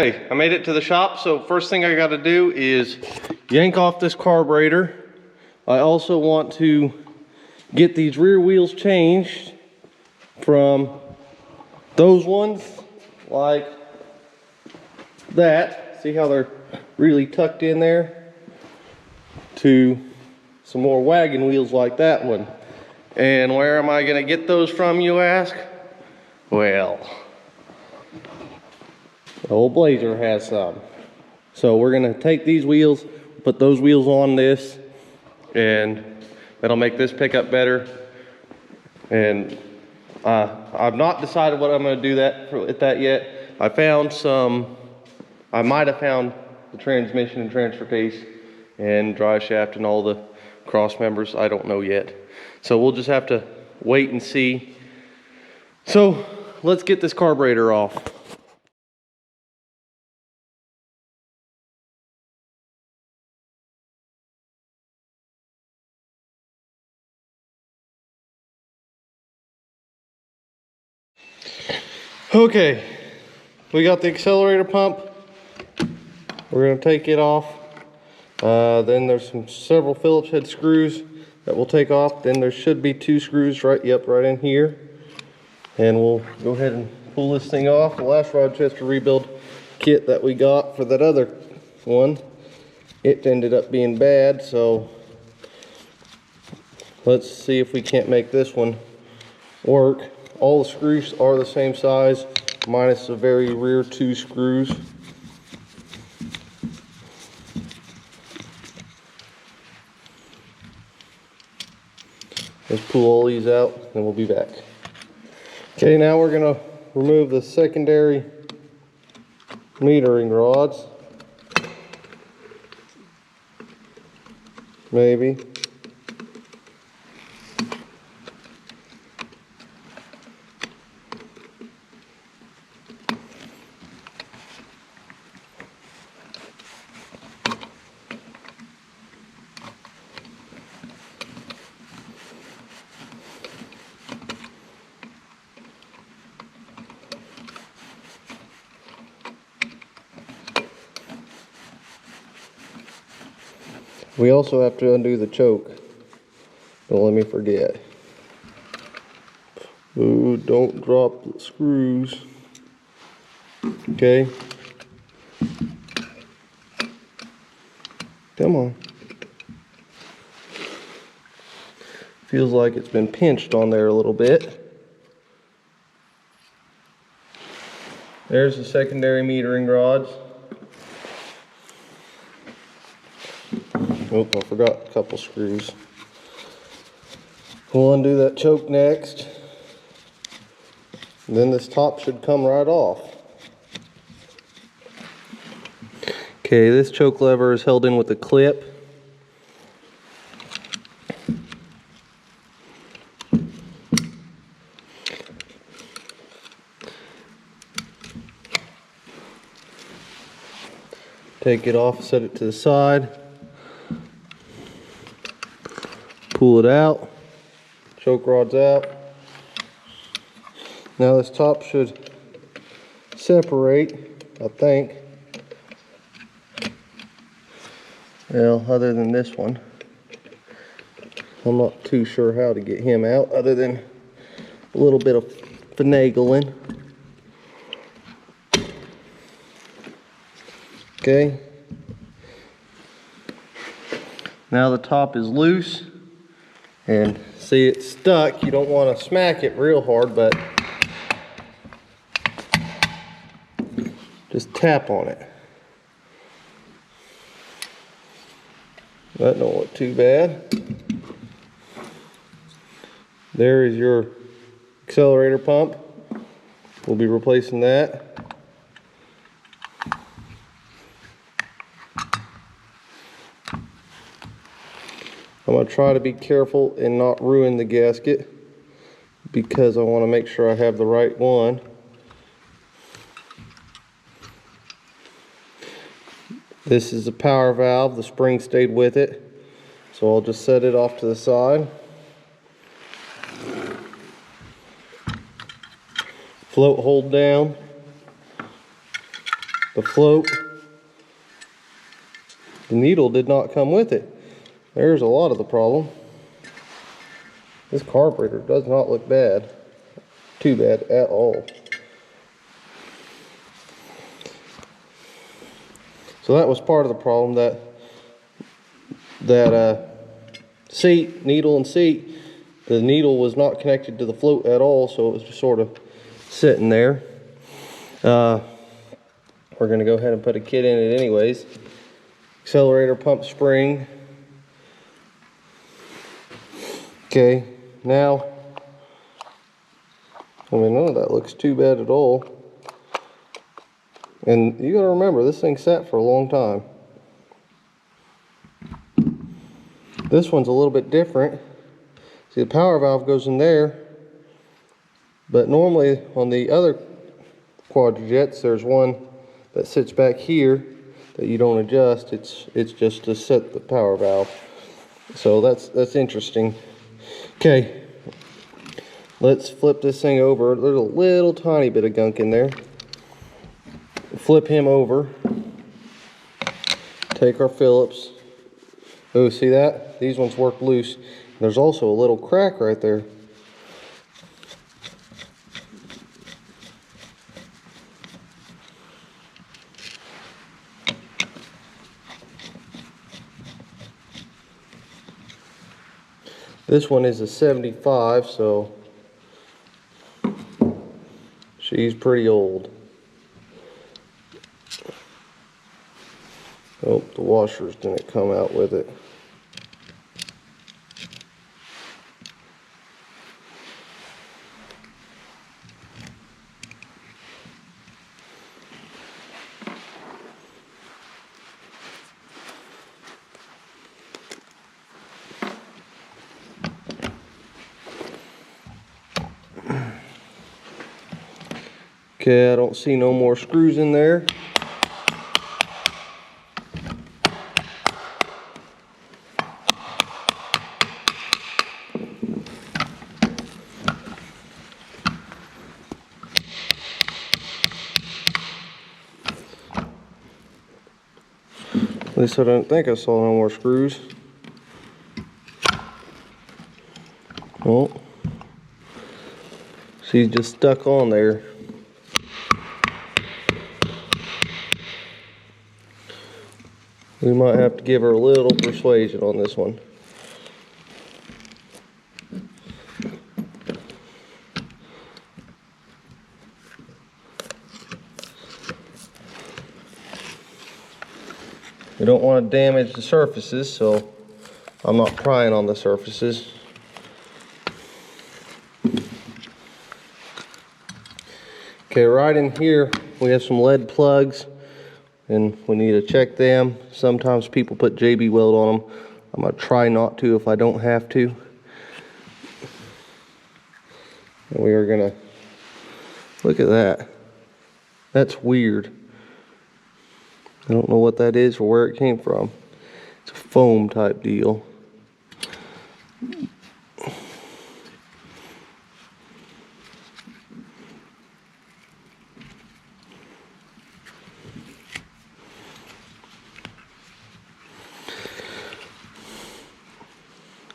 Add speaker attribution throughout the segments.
Speaker 1: Okay, I made it to the shop, so first thing I gotta do is yank off this carburetor. I also want to get these rear wheels changed from those ones like that. See how they're really tucked in there? To some more wagon wheels like that one. And where am I gonna get those from, you ask? Well, the old Blazer has some. So we're gonna take these wheels, put those wheels on this, and that'll make this pickup better. And I've not decided what I'm gonna do with that yet. I might have found the transmission and transfer case and drive shaft and all the cross members. I don't know yet. So we'll just have to wait and see. So let's get this carburetor off. Okay, we got the accelerator pump. We're gonna take it off. Then there's several Phillips head screws that we'll take off. Then there should be 2 screws right in here. And we'll go ahead and pull this thing off. The last Rochester rebuild kit that we got for that other one, it ended up being bad, so let's see if we can't make this one work. All the screws are the same size, minus the very rear 2 screws. Let's pull all these out and we'll be back. Okay, now we're gonna remove the secondary metering rods. Maybe. We also have to undo the choke. Don't let me forget. Ooh, don't drop the screws. Okay. Come on. Feels like it's been pinched on there a little bit. There's the secondary metering rods. Oh, I forgot a couple screws. We'll undo that choke next. And then this top should come right off. Okay, this choke lever is held in with a clip. Take it off, set it to the side. Pull it out, choke rod's out. Now this top should separate, I think. Well, other than this one, I'm not too sure how to get him out other than a little bit of finagling. Okay. Now the top is loose. And see, it's stuck. You don't want to smack it real hard, but just tap on it. That don't look too bad. There is your accelerator pump. We'll be replacing that. I'm going to try to be careful and not ruin the gasket because I want to make sure I have the right one. This is a power valve. The spring stayed with it. So I'll just set it off to the side. Float hold down. the float, the needle did not come with it. There's a lot of the problem. This carburetor does not look bad. Too bad at all. So that was part of the problem, that seat, needle and seat, the needle was not connected to the float at all, so it was just sort of sitting there. We're going to go ahead and put a kit in it anyways. Accelerator pump spring. Okay, now, I mean, none of that looks too bad at all. And you gotta remember, this thing sat for a long time. This one's a little bit different. See, the power valve goes in there, but normally on the other quadrojets, there's one that sits back here that you don't adjust. It's just to set the power valve. So that's interesting. Okay, let's flip this thing over. There's a little tiny bit of gunk in there. Flip him over. Take our Phillips. Oh, see that? These ones work loose. There's also a little crack right there. This one is a 75, so she's pretty old. Oh, the washers didn't come out with it. Okay, I don't see no more screws in there. At least I don't think I saw no more screws. Oh, she's just stuck on there. We might have to give her a little persuasion on this one. We don't want to damage the surfaces, so I'm not prying on the surfaces. Okay, right in here we have some lead plugs and we need to check them. Sometimes people put JB Weld on them. I'm going to try not to if I don't have to. And we are going to look at that. That's weird. I don't know what that is or where it came from. It's a foam type deal.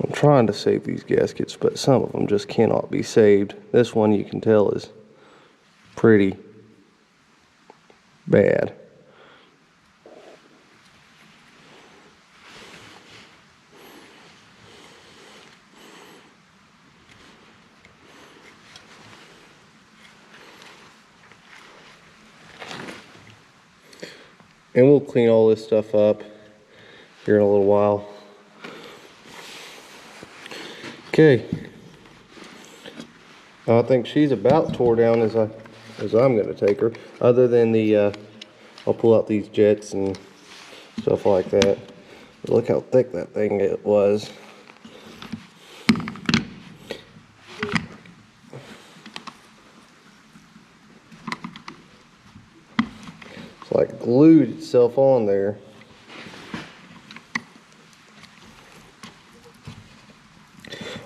Speaker 1: I'm trying to save these gaskets, but some of them just cannot be saved. This one you can tell is pretty bad. And we'll clean all this stuff up here in a little while. Okay. I think she's about tore down as I'm going to take her. Other than the, I'll pull out these jets and stuff like that. But look how thick that thing it was. It's like glued itself on there.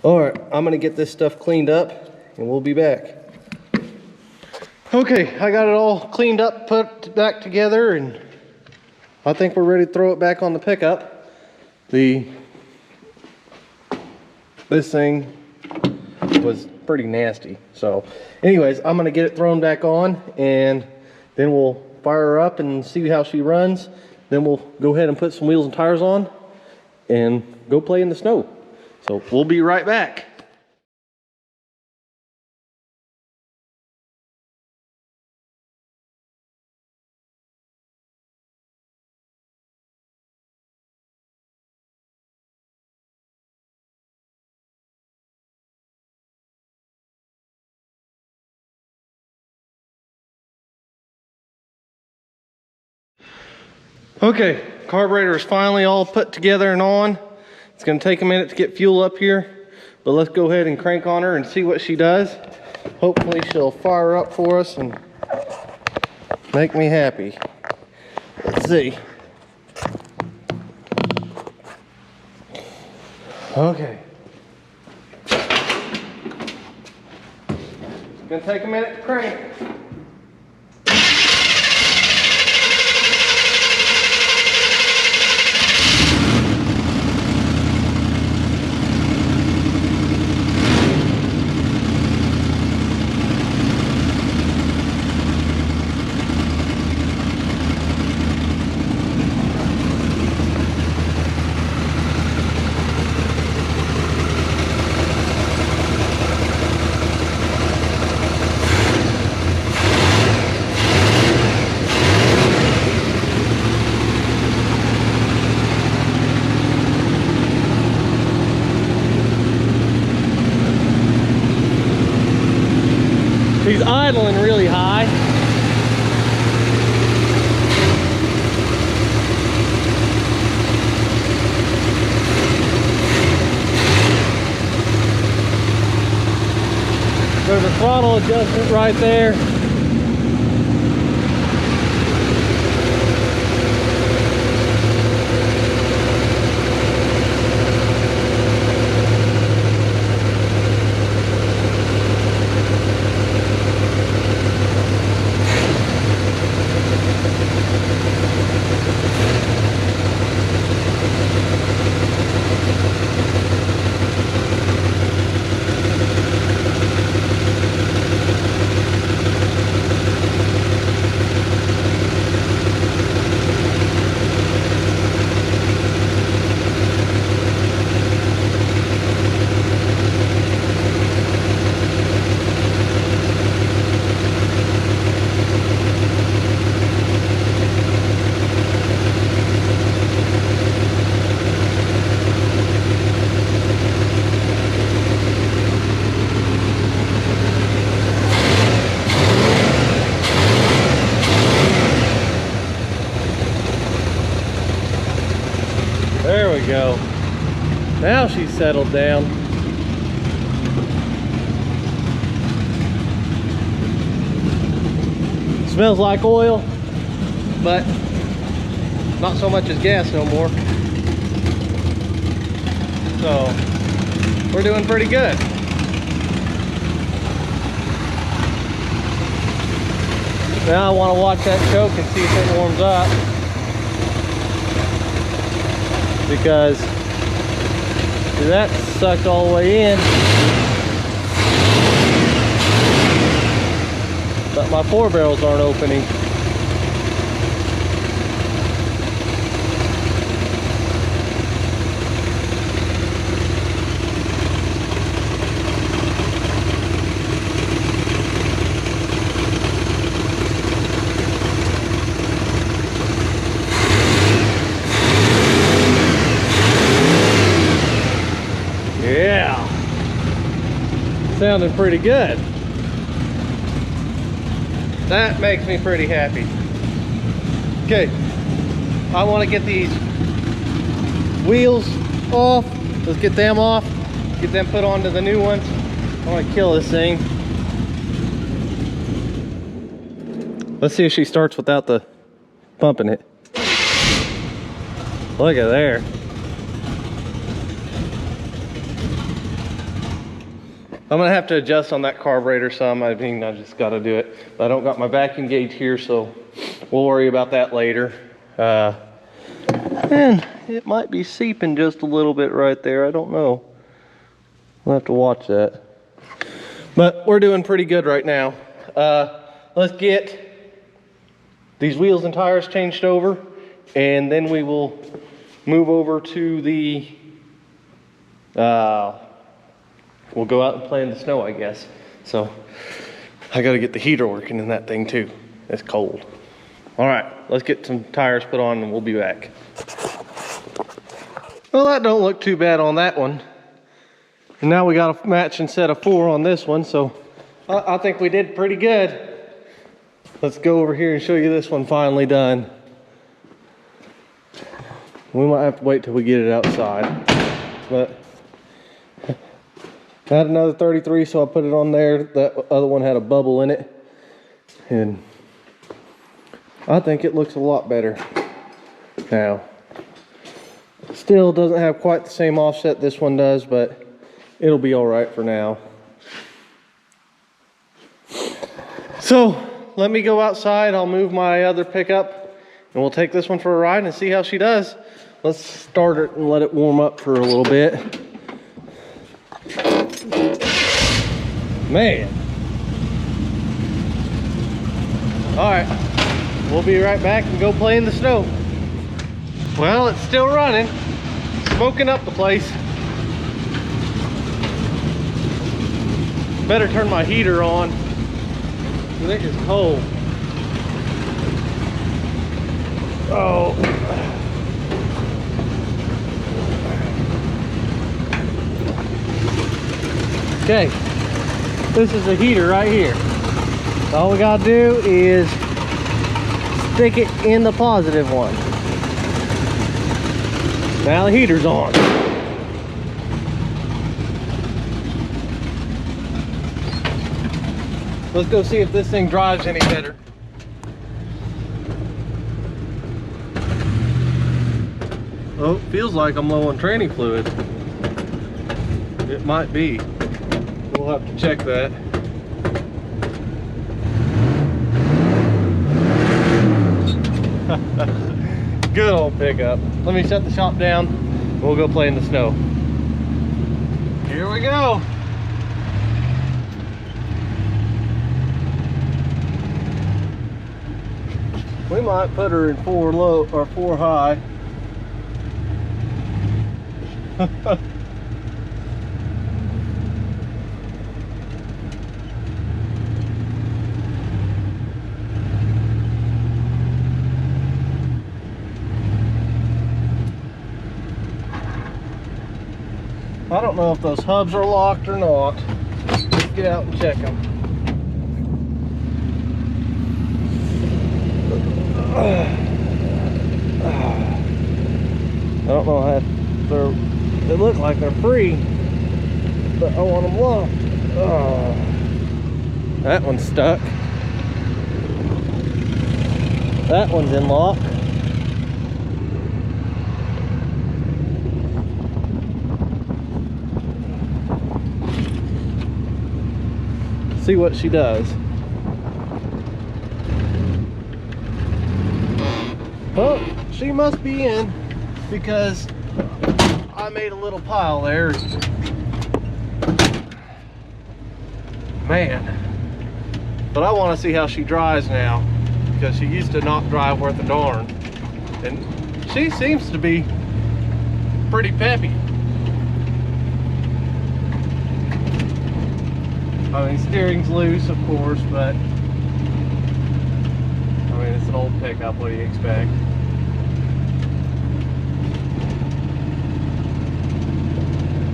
Speaker 1: All right, I'm gonna get this stuff cleaned up and we'll be back. Okay, I got it all cleaned up, put back together, and I think we're ready to throw it back on the pickup. This thing was pretty nasty. So anyways, I'm gonna get it thrown back on, and then we'll fire her up and see how she runs. Then we'll go ahead and put some wheels and tires on and go play in the snow. So we'll be right back. Okay, carburetor is finally all put together and on. It's gonna take a minute to get fuel up here, but let's go ahead and crank on her and see what she does. Hopefully she'll fire up for us and make me happy. Let's see. Okay. It's gonna take a minute to crank. She's idling really high. There's a throttle adjustment right there. There we go. Now she's settled down. Smells like oil, but not so much as gas no more. So we're doing pretty good. Now I want to watch that choke and see if it warms up, because that sucked all the way in, but my 4 barrels aren't opening. Yeah, sounding pretty good. That makes me pretty happy. Okay, I want to get these wheels off. Let's get them off, get them put onto the new ones. I want to kill this thing. Let's see if she starts without the pumping it. Look at there. I'm gonna have to adjust on that carburetor some. I mean, I just gotta do it. But I don't got my vacuum gauge here, so we'll worry about that later. And it might be seeping just a little bit right there. I don't know. We'll have to watch that. But we're doing pretty good right now. Let's get these wheels and tires changed over, and then we will move over to the, we'll go out and play in the snow, I guess. So I gotta get the heater working in that thing too. It's cold. All right, let's get some tires put on and we'll be back. Well, that don't look too bad on that one. And now we got a matching set of 4 on this one, so I think we did pretty good. Let's go over here and show you this one finally done. We might have to wait till we get it outside. But I had another 33, so I put it on there. That other one had a bubble in it. And I think it looks a lot better now. Still doesn't have quite the same offset this one does, but it'll be all right for now. So let me go outside. I'll move my other pickup and we'll take this one for a ride and see how she does. Let's start it and let it warm up for a little bit. Man. All right, we'll be right back and go play in the snow. Well, it's still running, smoking up the place. Better turn my heater on. It is cold. Oh. Okay, this is the heater right here. All we gotta do is stick it in the positive one. Now the heater's on. Let's go see if this thing drives any better. Oh, feels like I'm low on training fluid. It might be. We'll have to check that. Good old pickup. Let me shut the shop down and we'll go play in the snow. Here we go. We might put her in 4 low or 4 high. I don't know if those hubs are locked or not. Let's get out and check them. I don't know how they look like they're free, but I want them locked. That one's stuck. That one's in lock. See what she does. Oh, she must be in because I made a little pile there. Man. But I want to see how she dries now because she used to not dry worth a darn. And she seems to be pretty peppy. I mean, steering's loose, of course, but I mean, it's an old pickup. What do you expect?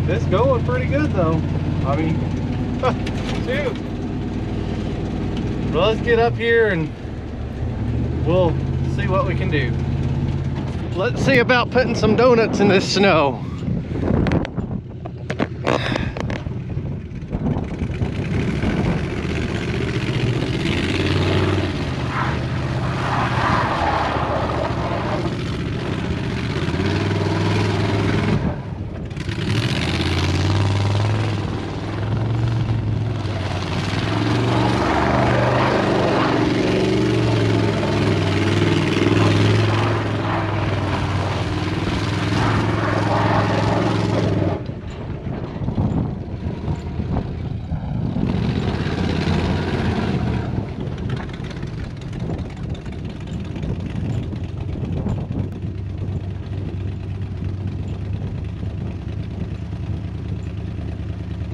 Speaker 1: It's going pretty good, though. I mean, shoot. Well, let's get up here and we'll see what we can do. Let's see about putting some donuts in this snow.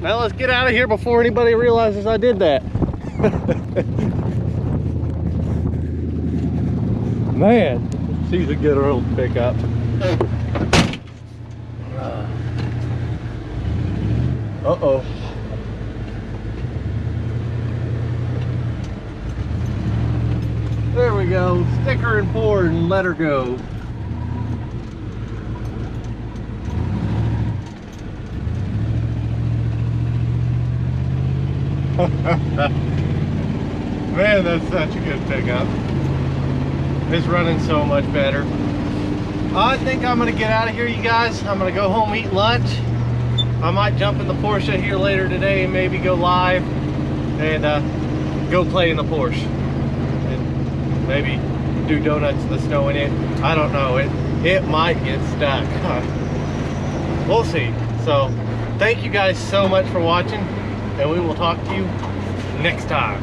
Speaker 1: Well, let's get out of here before anybody realizes I did that. Man, she's a good old pickup. Uh-oh. There we go. Stick her in forward and let her go. Man, that's such a good pickup. It's running so much better. I think I'm gonna get out of here, you guys. I'm gonna go home, eat lunch. I might jump in the Porsche here later today and maybe go live and go play in the Porsche and maybe do donuts in the snow in it. I don't know, it might get stuck. We'll see. So thank you guys so much for watching, and we will talk to you next time.